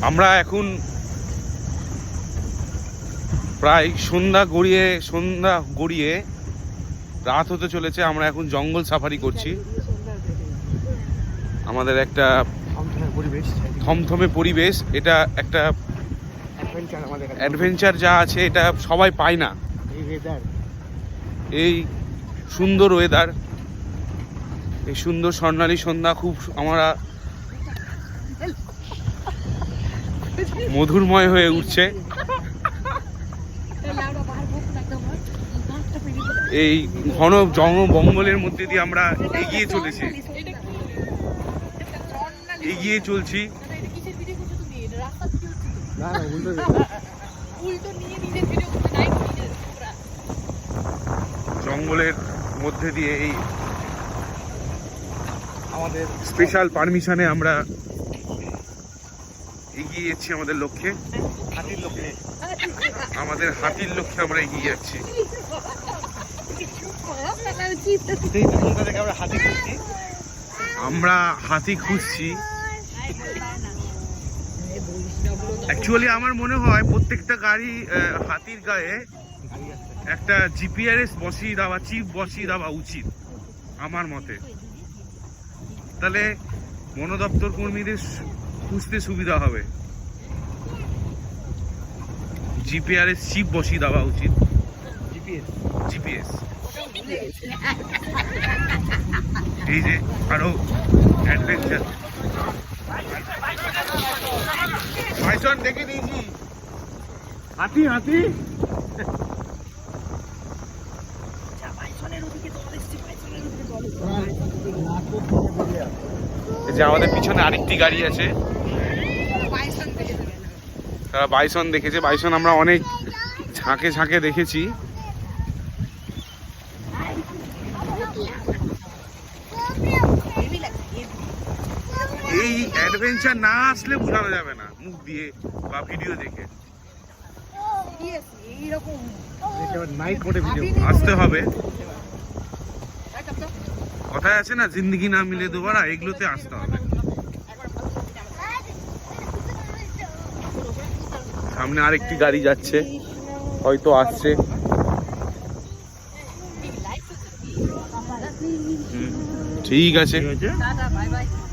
আমরা এখন প্রায় সন্ধ্যা গড়িয়ে রাত হতে চলেছে। আমরা এখন জঙ্গল সাফারি করছি। আমাদের একটা থমথমে পরিবেশ, এটা একটা অ্যাডভেঞ্চার যা আছে এটা সবাই পায় না। এই সুন্দর ওয়েদার, এই সুন্দর স্বর্ণালী সন্ধ্যা খুব আমরা মধুরময় হয়ে উঠছে। এই ঘন জঙ্গলের মধ্যে দিয়ে আমরা এগিয়ে চলছি। জঙ্গলের মধ্যে দিয়ে এই আমাদের স্পেশাল পারমিশনে আমরা এগিয়ে যাচ্ছি আমাদের লক্ষ্যে। আমাদের হাতির লক্ষ্যে আমরা এগিয়ে যাচ্ছি। আমরা হাতি খুঁজছি। অ্যাকচুয়ালি আমার মনে হয় প্রত্যেকটা গাড়ি হাতির গায়ে একটা জিপিআরএস বসিয়ে দেওয়া, চিপ বসিয়ে দেওয়া উচিত আমার মতে। তাহলে বন দপ্তর কর্মীদের খুঁজতে সুবিধা হবে। জিপিআরএস চিপ বসিয়ে দেওয়া উচিত। জিপিএস এই যে আরো অ্যাডভেঞ্চার বাইসন দেখে নিয়েছি। হাতি এই যে আমাদের পিছনে আরেকটি গাড়ি আছে, তারা বাইসন দেখেছে। বাইসন আমরা অনেক ঝাঁকে দেখেছি। এই অ্যাডভেঞ্চার না আসলে বোঝানো যাবে না মুখ দিয়ে বা ভিডিও দেখে। আসতে হবে। কথায় আছে না, জিন্দগি না মিলে দোবারা, এগুলোতে আসতে হবে। সামনে আরেকটি গাড়ি যাচ্ছে, হয়তো আসছে। ঠিক আছে।